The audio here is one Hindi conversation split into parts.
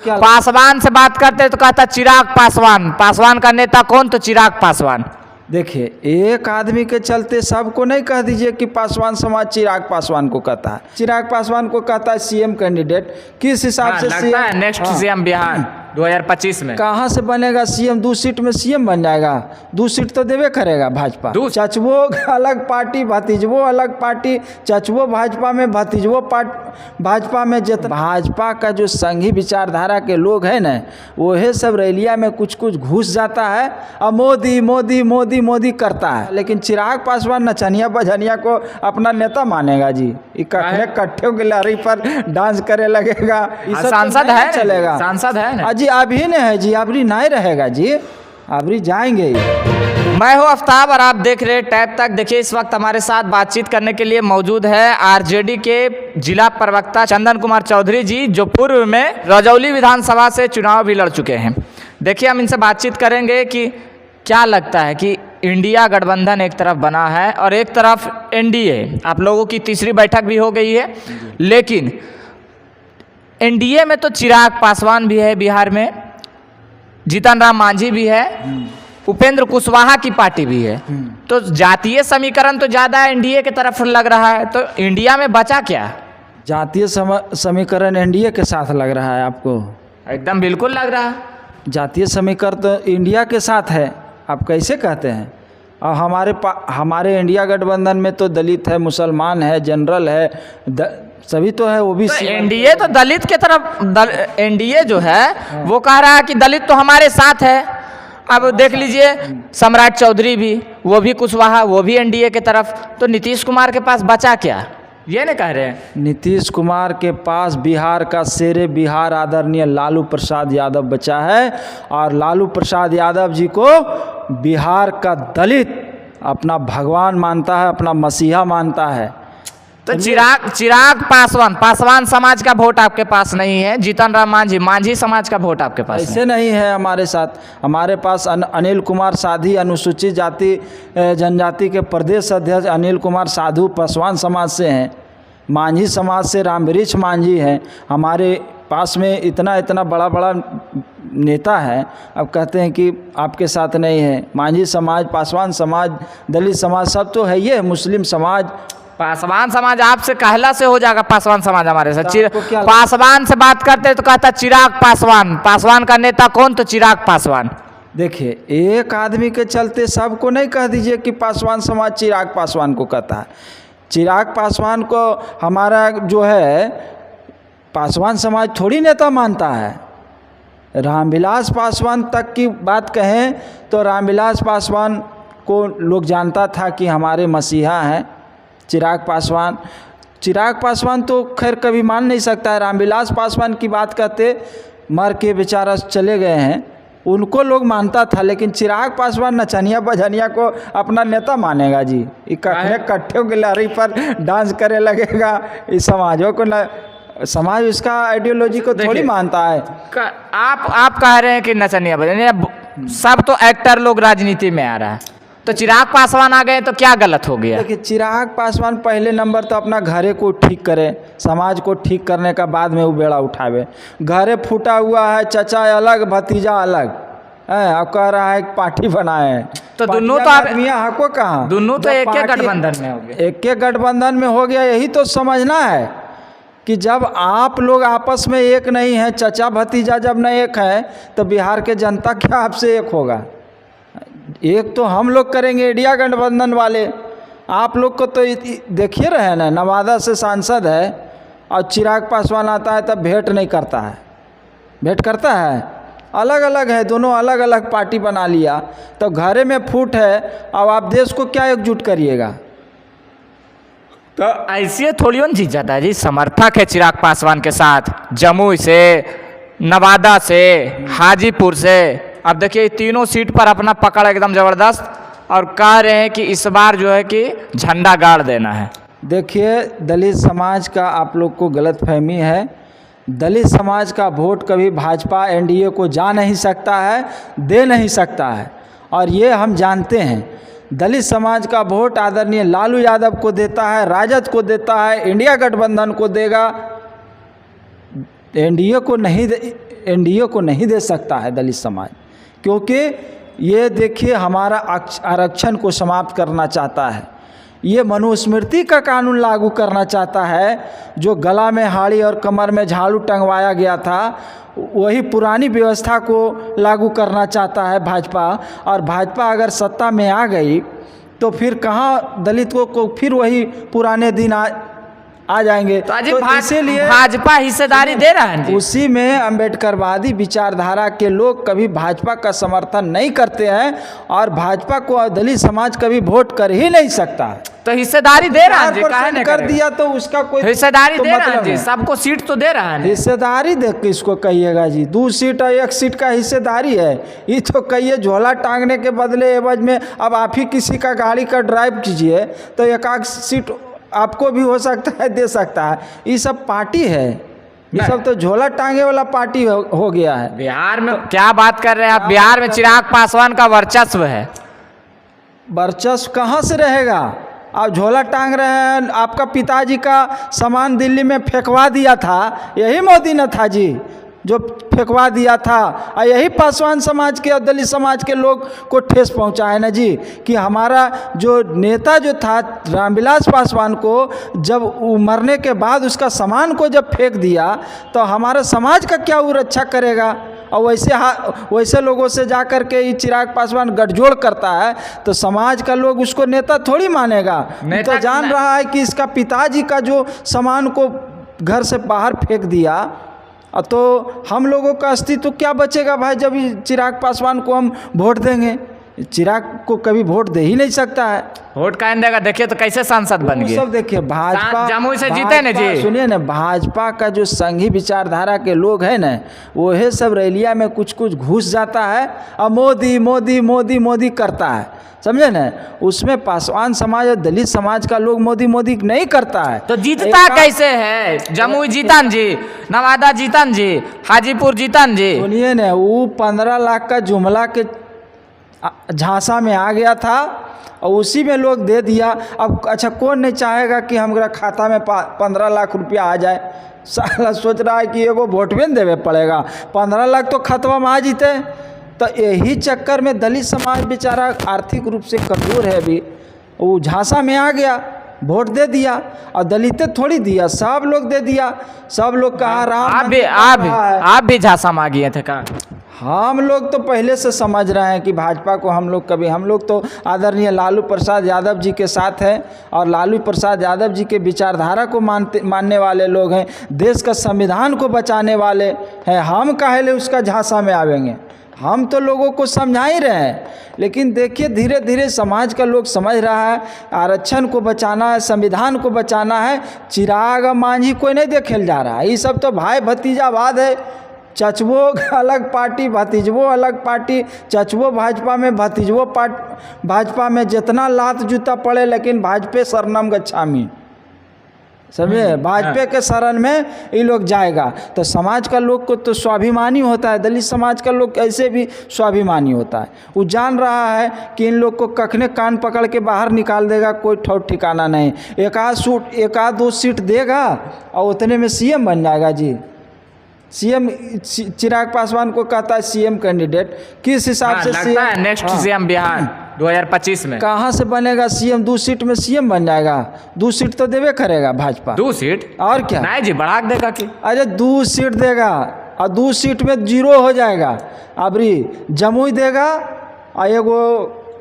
पासवान से बात करते तो कहता चिराग पासवान। पासवान का नेता कौन? तो चिराग पासवान। देखिए, एक आदमी के चलते सबको नहीं कह दीजिए कि पासवान समाज चिराग पासवान को कहता है। चिराग पासवान को कहता है सीएम कैंडिडेट। किस हिसाब से लगता है नेक्स्ट सीएम बिहार 2025 में कहाँ से बनेगा सीएम? 2 सीट में सीएम बन जाएगा। 2 सीट तो देवे करेगा भाजपा। चचवो अलग पार्टी, भतीजवो अलग पार्टी, चचवो भाजपा में, भतीजवो भाजपा में। भाजपा का जो संघी विचारधारा के लोग हैं ना, वही सब रैलिया में कुछ कुछ घुस जाता है और मोदी मोदी मोदी मोदी करता है। लेकिन चिराग पासवान नचनिया बजनिया को अपना नेता मानेगा जी। कट्ठे गिलारी पर डांस करे लगेगा। सांसद है, चलेगा, सांसद है ना जी। अभी नहीं है जी, अभी नहीं रहेगा जी, अभी जाएंगे ही। मैं हूं आफ्ताब और आप देख रहे हैं टैब तक। देखिए, इस वक्त हमारे साथ बातचीत करने के लिए मौजूद है आरजेडी के जिला प्रवक्ता चंदन कुमार चौधरी जी, जो पूर्व में रजौली विधानसभा से चुनाव भी लड़ चुके हैं। देखिए, हम इनसे बातचीत करेंगे कि क्या लगता है कि इंडिया गठबंधन एक तरफ बना है और एक तरफ एनडीए। आप लोगों की तीसरी बैठक भी हो गई है, लेकिन एनडीए में तो चिराग पासवान भी है बिहार में, जीतन राम मांझी भी है, उपेंद्र कुशवाहा की पार्टी भी है। तो जातीय समीकरण तो ज़्यादा एनडीए की तरफ लग रहा है। तो इंडिया में बचा क्या? जातीय समीकरण एनडीए के साथ लग रहा है आपको? एकदम बिल्कुल लग रहा है। जातीय समीकरण तो इंडिया के साथ है, आप कैसे कहते हैं? और हमारे इंडिया गठबंधन में तो दलित है, मुसलमान है, जनरल है, सभी तो है। वो भी तो एनडीए तो दलित के तरफ, एनडीए जो है वो कह रहा है कि दलित तो हमारे साथ है। अब देख लीजिए सम्राट चौधरी भी, वो भी कुशवाहा, वो भी एनडीए के तरफ। तो नीतीश कुमार के पास बचा क्या, ये नहीं कह रहे हैं? नीतीश कुमार के पास बिहार का शेरे बिहार आदरणीय लालू प्रसाद यादव बचा है। और लालू प्रसाद यादव जी को बिहार का दलित अपना भगवान मानता है, अपना मसीहा मानता है। तो चिराग पासवान समाज का वोट आपके पास नहीं है, जीतन राम मांझी समाज का वोट आपके पास ऐसे नहीं है। हमारे साथ, हमारे पास अनिल कुमार साधी, अनुसूचित जाति जनजाति के प्रदेश अध्यक्ष अनिल कुमार साधु पासवान समाज से हैं। मांझी समाज से रामवृक्ष मांझी हैं। हमारे पास में इतना बड़ा नेता है, अब कहते हैं कि आपके साथ नहीं है। मांझी समाज, पासवान समाज, दलित समाज सब तो है, ये मुस्लिम समाज। पासवान समाज आपसे कहला से हो जाएगा। पासवान समाज हमारे साथ। पासवान से बात करते तो कहता चिराग पासवान। पासवान का नेता कौन? तो चिराग पासवान। देखिए, एक आदमी के चलते सबको नहीं कह दीजिए कि पासवान समाज चिराग पासवान को कहता है। चिराग पासवान को हमारा जो है पासवान समाज थोड़ी नेता मानता है। रामविलास पासवान तक की बात कहें तो रामविलास पासवान को लोग जानता था कि हमारे मसीहा हैं चिराग पासवान तो खैर कभी मान नहीं सकता है। रामविलास पासवान की बात करते, मर के बेचारा चले गए हैं, उनको लोग मानता था। लेकिन चिराग पासवान नचनिया बजनिया को अपना नेता मानेगा जी। कट्ठे गिलारी पर डांस करे लगेगा। इस समाजों को न, समाज उसका आइडियोलॉजी को थोड़ी मानता है। आप कह रहे हैं कि नचनिया बजनिया, सब तो एक्टर लोग राजनीति में आ रहा है। तो चिराग पासवान आ गए तो क्या गलत हो गया? देखिए, चिराग पासवान पहले नंबर तो अपना घरे को ठीक करे, समाज को ठीक करने का बाद में वो बेड़ा उठावे। घरे फूटा हुआ है, चचा अलग भतीजा अलग है, अब कह रहा है पार्टी बनाए। तो दोनों तो आप हको कहाँ? दोनों तो एक गठबंधन में हो गया। एक गठबंधन में हो गया। यही तो समझना है कि जब आप लोग आपस में एक नहीं है, चचा भतीजा जब न एक है, तो बिहार के जनता क्या आपसे एक होगा? एक तो हम लोग करेंगे इंडिया गठबंधन वाले। आप लोग को तो देखिए रहे ना, नवादा से सांसद है और चिराग पासवान आता है तब भेंट नहीं करता है। भेंट करता है, अलग अलग है, दोनों अलग अलग पार्टी बना लिया। तो घरे में फूट है, अब आप देश को क्या एकजुट करिएगा? तो ऐसे थोड़ी उन जीत जाता है जी। समर्थक है चिराग पासवान के साथ जमुई से, नवादा से, हाजीपुर से। अब देखिए, तीनों सीट पर अपना पकड़ एकदम ज़बरदस्त, और कह रहे हैं कि इस बार जो है कि झंडा गाड़ देना है। देखिए, दलित समाज का आप लोग को गलतफहमी है। दलित समाज का वोट कभी भाजपा एनडीए को जा नहीं सकता है, दे नहीं सकता है, और ये हम जानते हैं। दलित समाज का वोट आदरणीय लालू यादव को देता है, राजद को देता है, इंडिया गठबंधन को देगा, एनडीए को नहीं एनडीए को नहीं दे सकता है दलित समाज, क्योंकि ये देखिए हमारा आरक्षण को समाप्त करना चाहता है, ये मनुस्मृति का कानून लागू करना चाहता है, जो गला में हाड़ी और कमर में झाड़ू टंगवाया गया था वही पुरानी व्यवस्था को लागू करना चाहता है भाजपा। और भाजपा अगर सत्ता में आ गई तो फिर कहाँ दलितों को फिर वही पुराने दिन आ जाएंगे। तो इसीलिए भाजपा हिस्सेदारी दे रहा है जी। उसी में अम्बेडकरवादी विचारधारा के लोग कभी भाजपा का समर्थन नहीं करते हैं और भाजपा को दलित समाज कभी वोट कर ही नहीं सकता। तो हिस्सेदारी दे रहा है जी, काहे नहीं कर दिया तो उसका कोई हिस्सेदारी तो दे रहा है मतलब जी, सबको सीट तो दे रहा है। हिस्सेदारी देख के इसको कहिएगा जी, 2 सीट और 1 सीट का हिस्सेदारी है ये तो कहिए। झोला टांगने के बदले एवज में अब आप ही किसी का गाड़ी का ड्राइव कीजिए तो 1 सीट आपको भी हो सकता है, दे सकता है। ये सब पार्टी है, ये सब तो झोला टांगे वाला पार्टी हो गया है। बिहार में क्या बात कर रहे हैं आप? बिहार में चिराग पासवान का वर्चस्व है। वर्चस्व कहाँ से रहेगा? आप झोला टांग रहे हैं, आपका पिताजी का सामान दिल्ली में फेंकवा दिया था, यही मोदी ने था जी जो फेंकवा दिया था, और यही पासवान समाज के और दलित समाज के लोग को ठेस पहुंचाए ना जी। कि हमारा जो नेता जो था रामविलास पासवान को जब मरने के बाद उसका सामान को जब फेंक दिया तो हमारा समाज का क्या वो रक्षा करेगा? और वैसे लोगों से जा कर के ये चिराग पासवान गठजोड़ करता है तो समाज का लोग उसको नेता थोड़ी मानेगा। तो जान रहा है कि इसका पिताजी का जो सामान को घर से बाहर फेंक दिया तो हम लोगों का अस्तित्व क्या बचेगा भाई? जब चिराग पासवान को हम वोट देंगे, चिराग को कभी वोट दे ही नहीं सकता है। वोट काहे देगा? देखिए तो कैसे सांसद बन गए। सब देखिए भाजपा जमुई से जीते ना जी। सुनिए ना, भाजपा का जो संघी विचारधारा के लोग हैं ना वो है सब रैलिया में कुछ घुस जाता है और मोदी मोदी मोदी मोदी करता है, समझे ना। उसमें पासवान समाज और दलित समाज का लोग मोदी मोदी नहीं करता है। तो जीतता कैसे है? जमुई जीतन जी, नवादा जीतन जी, हाजीपुर जीतन जी। सुनिए ना, वो 15 लाख का जुमला के झांसा में आ गया था और उसी में लोग दे दिया। अब अच्छा कौन नहीं चाहेगा कि हमारा खाता में 15 लाख रुपया आ जाए? साला सोच रहा है कि एगो वोट में देवे पड़ेगा, 15 लाख तो खतवा में आ जीते। तो यही चक्कर में दलित समाज बेचारा आर्थिक रूप से कमज़ोर है, अभी वो झांसा में आ गया, वोट दे दिया। और दलित थोड़ी दिया, सब लोग दे दिया। सब लोग कहा राम आप भी झांसा में आ गए थे का? हम लोग तो पहले से समझ रहे हैं कि भाजपा को हम लोग तो आदरणीय लालू प्रसाद यादव जी के साथ हैं और लालू प्रसाद यादव जी के विचारधारा को मानने वाले लोग हैं, देश का संविधान को बचाने वाले हैं। हम काहे उसका झांसा में आवेंगे? हम तो लोगों को समझा ही रहे हैं, लेकिन देखिए धीरे धीरे समाज का लोग समझ रहा है आरक्षण को बचाना है, संविधान को बचाना है। चिराग मांझी कोई नहीं देखेल जा रहा है, ये सब तो भाई भतीजावाद है। चचवो अलग पार्टी, भतीजवो अलग पार्टी, चचवो भाजपा में, भतीजवो भाजपा में। जितना लात जूता पड़े लेकिन भाजपा शरणम गच्छामी, समझे, भाजपा के शरण में ये लोग जाएगा। तो समाज का लोग को तो स्वाभिमानी होता है, दलित समाज का लोग ऐसे भी स्वाभिमानी होता है। वो जान रहा है कि इन लोग को कखने कान पकड़ के बाहर निकाल देगा, कोई ठौर ठिकाना नहीं। एक आध 2 सीट देगा और उतने में सीएम बन जाएगा जी। सीएम चिराग पासवान को कहता है सीएम कैंडिडेट, किस हिसाब से सीएम नेक्स्ट सीएम बिहार 2025 में कहाँ से बनेगा सीएम? 2 सीट में सीएम बन जाएगा, 2 सीट तो देवे करेगा भाजपा। 2 सीट और क्या? नहीं जी, बढ़ा देगा कि? अरे 2 सीट देगा और 2 सीट में 0 हो जाएगा। अबरी जमुई देगा और एगो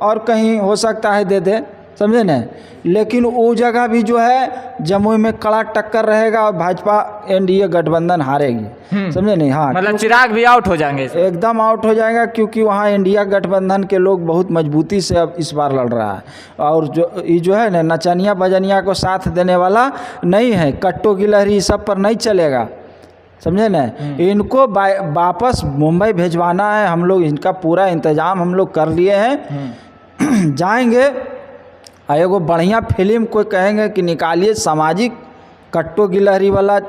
और कहीं हो सकता है दे दे, समझे न। लेकिन वो जगह भी जो है जमुई में कड़ा टक्कर रहेगा और भाजपा एनडीए गठबंधन हारेगी, समझे नहीं। हाँ, मतलब चिराग भी आउट हो जाएंगे, एकदम आउट हो जाएगा, क्योंकि वहाँ इंडिया गठबंधन के लोग बहुत मजबूती से अब इस बार लड़ रहा है। और जो है ना नचनिया बजनिया को साथ देने वाला नहीं है, कट्टो गिलहरी सब पर नहीं चलेगा, समझे ना। इनको वापस मुंबई भेजवाना है हम लोग, इनका पूरा इंतजाम हम लोग कर लिए हैं। जाएंगे एगो बढ़िया फिल्म कोई कहेंगे कि निकालिए सामाजिक, कट्टो गिलहरी वाला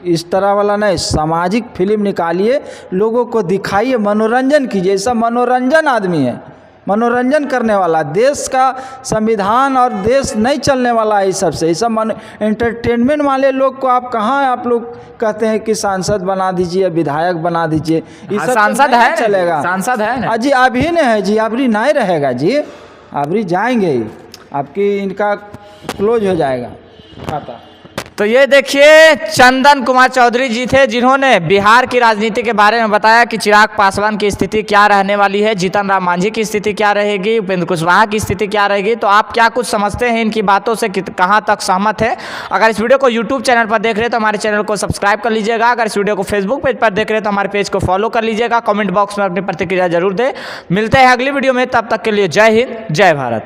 इस तरह वाला नहीं, सामाजिक फिल्म निकालिए, लोगों को दिखाइए, मनोरंजन कीजिए। सब मनोरंजन आदमी है, मनोरंजन करने वाला। देश का संविधान और देश नहीं चलने वाला है इस सबसे। इस सब एंटरटेनमेंट वाले लोग को आप कहाँ आप लोग कहते हैं कि सांसद बना दीजिए, विधायक बना दीजिए। ये सब सांसद तो नहीं है, चलेगा। सांसद है ना? जी अभी नहीं है जी, अभी नहीं रहेगा जी, अभी जाएंगे ही, आपकी इनका क्लोज हो जाएगा खाता। तो ये देखिए चंदन कुमार चौधरी जी थे जिन्होंने बिहार की राजनीति के बारे में बताया कि चिराग पासवान की स्थिति क्या रहने वाली है, जीतन राम मांझी की स्थिति क्या रहेगी, उपेंद्र कुशवाहा की स्थिति क्या रहेगी। तो आप क्या कुछ समझते हैं इनकी बातों से, कहाँ तक सहमत है? अगर इस वीडियो को यूट्यूब चैनल पर देख रहे हैं तो हमारे चैनल को सब्सक्राइब कर लीजिएगा। अगर इस वीडियो को फेसबुक पेज पर देख रहे हैं तो हमारे पेज को फॉलो कर लीजिएगा। कमेंट बॉक्स में अपनी प्रतिक्रिया जरूर दें। मिलते हैं अगली वीडियो में, तब तक के लिए जय हिंद, जय भारत।